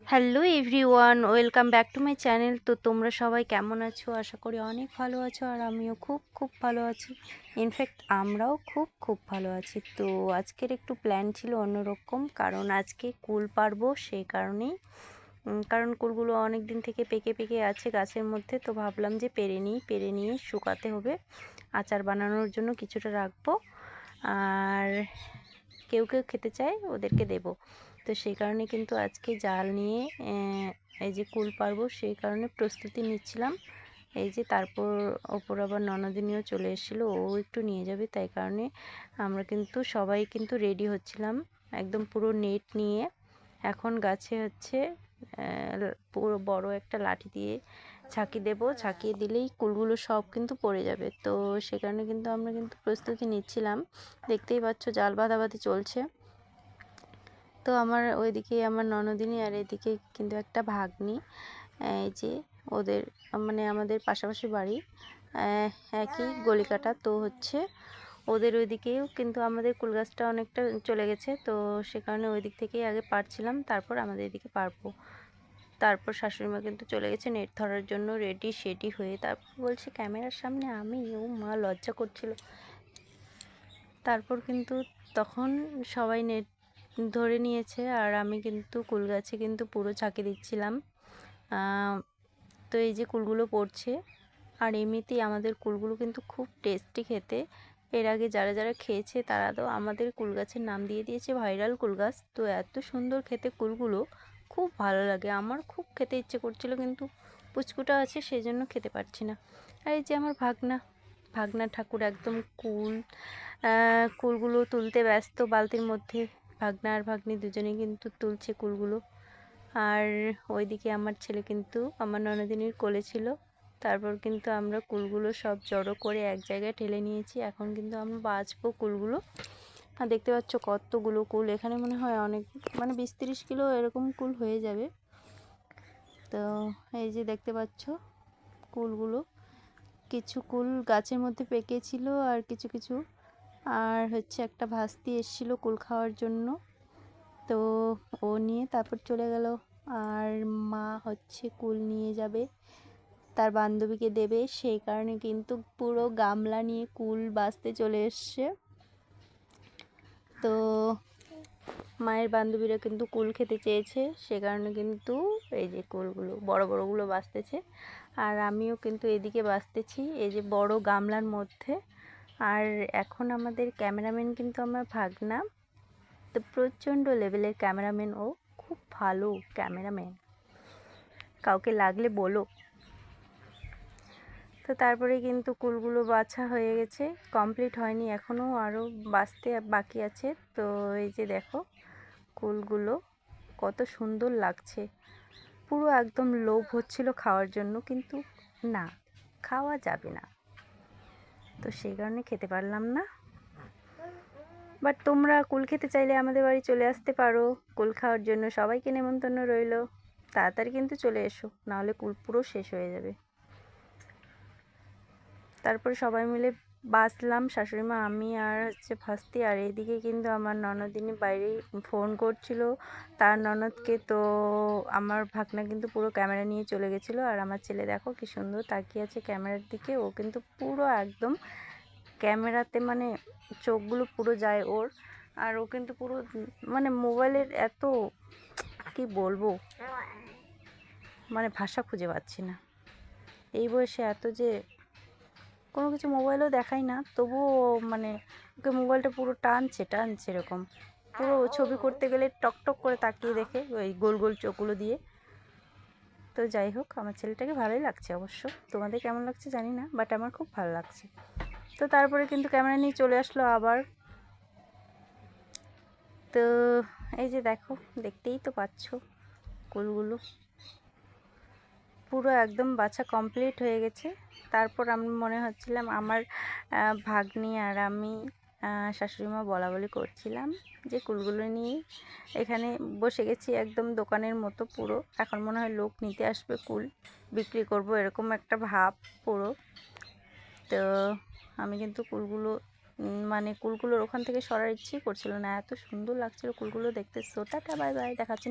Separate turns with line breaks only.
Hello everyone, welcome back to my channel. তো তোমরা সবাই কেমন আছো? আশা করি অনেক ভালো আছো, আর আমিও খুব খুব ভালো আছি। ইনফ্যাক্ট আমরাও খুব খুব ভালো আছি। তো আজকের একটু প্ল্যান ছিল অন্যরকম, কারণ আজকে কুল পারবো, সেই কারণেই। কারণ কুলগুলো অনেক দিন থেকে পেকে পেকে আছে গাছের মধ্যে, তো ভাবলাম যে পেরে নিয়ে শুকাতে হবে, আচার বানানোর জন্য কিছুটা রাখবো, আর কেউ কেউ খেতে চায় ওদেরকে দেবো। তো সেই কারণে কিন্তু আজকে জাল নিয়ে এই যে কুল পারবো, সেই কারণে প্রস্তুতি নিচ্ছিলাম। এই যে তারপর ওপর আবার ননদিনীও চলে এসেছিলো, ও একটু নিয়ে যাবে, তাই কারণে আমরা কিন্তু সবাই কিন্তু রেডি হচ্ছিলাম একদম পুরো নেট নিয়ে। এখন গাছে হচ্ছে পুরো বড় একটা লাঠি দিয়ে ছাঁকি দেবো, ছাঁকিয়ে দিলেই কুলগুলো সব কিন্তু পড়ে যাবে। তো সে কারণে কিন্তু আমরা কিন্তু প্রস্তুতি নিচ্ছিলাম। দেখতেই পাচ্ছ জাল বাঁধাবাঁধি চলছে। তো আমার ওইদিকে আমার ননদিনী, আর এদিকে কিন্তু একটা ভাগ্নি, এই যে ওদের মানে আমাদের পাশাপাশি বাড়ি, একই গলিকাটা। তো হচ্ছে ওদের ওইদিকেও কিন্তু আমাদের কুল গাছটা অনেকটা চলে গেছে, তো সে কারণে ওই দিক থেকেই আগে পারছিলাম, তারপর আমাদের এদিকে পারবো। তারপর শাশুড়ি মা কিন্তু চলে গেছে নেট ধরার জন্য রেডি সেডি হয়ে। তারপর বলছে ক্যামেরার সামনে আমি, ও মা লজ্জা করছিল। তারপর কিন্তু তখন সবাই নেট ধরে নিয়েছে, আর আমি কিন্তু কুল গাছে কিন্তু পুরো ছাঁকি দিচ্ছিলাম। তো এই যে কুলগুলো পড়ছে, আর এমনিতেই আমাদের কুলগুলো কিন্তু খুব টেস্টি খেতে। এর আগে যারা যারা খেয়েছে তারা তো আমাদের কুল গাছের নাম দিয়ে দিয়েছে ভাইরাল কুল গাছ। তো এত সুন্দর খেতে কুলগুলো, খুব ভালো লাগে। আমার খুব খেতে ইচ্ছে করছিল, কিন্তু পুচকুটা আছে সেই জন্য খেতে পারছি না। আর এই যে আমার ভাগনা ঠাকুর একদম কুলগুলো তুলতে ব্যস্ত বালতির মধ্যে। ভাগনা আর ভাগ্নি দুজনেই কিন্তু তুলছে কুলগুলো। আর ওইদিকে আমার ছেলে কিন্তু আমার ননদিনীর কোলে ছিল। তারপর কিন্তু আমরা কুলগুলো সব জড়ো করে এক জায়গায় ঠেলে নিয়েছি। এখন কিন্তু আমরা বাছবো কুলগুলো। আর দেখতে পাচ্ছ কতগুলো কুল এখানে, মনে হয় অনেক, মানে 20-30 কিলো এরকম কুল হয়ে যাবে। তো এই যে দেখতে পাচ্ছ কুলগুলো, কিছু কুল গাছের মধ্যে পেকেছিল, আর কিছু কিছু আর হচ্ছে একটা ভাস্তি এসেছিলো কুল খাওয়ার জন্য, তো ও নিয়ে তারপর চলে গেল। আর মা হচ্ছে কুল নিয়ে যাবে, তার বান্ধবীকে দেবে, সেই কারণে কিন্তু পুরো গামলা নিয়ে কুল বাছতে চলে এসছে। তো মায়ের বান্ধবীরা কিন্তু কুল খেতে চেয়েছে, সে কারণে কিন্তু এই যে কুলগুলো বড় বড়গুলো বাছতেছে, আর আমিও কিন্তু এদিকে বাছতেছি এই যে বড় গামলার মধ্যে। আর এখন আমাদের ক্যামেরাম্যান কিন্তু আমার ভাগনা, তো প্রচণ্ড লেভেলের ক্যামেরাম্যান, ও খুব ভালো ক্যামেরাম্যান, কাউকে লাগলে বলো। তো তারপরে কিন্তু কুলগুলো বাছা হয়ে গেছে, কমপ্লিট হয়নি এখনও, আরও বাছতে বাকি আছে। তো এই যে দেখো কুলগুলো কত সুন্দর লাগছে, পুরো একদম লোভ হচ্ছিল খাওয়ার জন্য, কিন্তু না, খাওয়া যাবে না, তো সেই কারণে খেতে পারলাম না। বাট তোমরা কুল খেতে চাইলে আমাদের বাড়ি চলে আসতে পারো কুল খাওয়ার জন্য, সবাইকে নেমন্তন্ন রইল। তাড়াতাড়ি কিন্তু চলে এসো, নাহলে কুল পুরো শেষ হয়ে যাবে। তারপরে সবাই মিলে বাছলাম, শাশুড়িমা, আমি আর হচ্ছে ভাস্তি। আর এইদিকে কিন্তু আমার ননদিনী বাইরেই ফোন করছিল তার ননদকে। তো আমার ভাগনা কিন্তু পুরো ক্যামেরা নিয়ে চলে গেছিলো, আর আমার ছেলে দেখো কি সুন্দর তাকিয়ে আছে ক্যামেরার দিকে। ও কিন্তু পুরো একদম ক্যামেরাতে মানে চোখগুলো পুরো যায় ওর, আর ও কিন্তু পুরো মানে মোবাইলের এত কি বলবো, মানে ভাষা খুঁজে পাচ্ছি না। এই বয়সে এত যে কোনো কিছু মোবাইলও দেখাই না, তবুও মানে ওকে মোবাইলটা পুরো টানছে এরকম, পুরো ছবি করতে গেলে টকটক করে তাকিয়ে দেখে ওই গোল গোল চোখগুলো দিয়ে। তো যাই হোক, আমার ছেলেটাকে ভালোই লাগছে অবশ্য, তোমাদের কেমন লাগছে জানি না, বাট আমার খুব ভালো লাগছে। তো তারপরে কিন্তু ক্যামেরা নিয়ে চলে আসলো আবার। তো এই যে দেখো, দেখতেই তো পাচ্ছ কুলগুলো পুরো একদম বাছা কমপ্লিট হয়ে গেছে। তারপর আমি মনে হচ্ছিলাম আমার ভাগ্নি আর আমি শাশুড়িমা বলা বলি করছিলাম যে কুলগুলো নিয়ে এখানে বসে গেছি একদম দোকানের মতো পুরো, এখন মনে হয় লোক নিতে আসবে, কুল বিক্রি করব এরকম একটা ভাব পুরো। তো আমি কিন্তু কুলগুলো মানে কুলগুলোর ওখান থেকে সরার ইচ্ছেই করছিল না, এত সুন্দর লাগছিল কুলগুলো দেখতে। সো টাটা, বাই বাই, দেখাচ্ছি।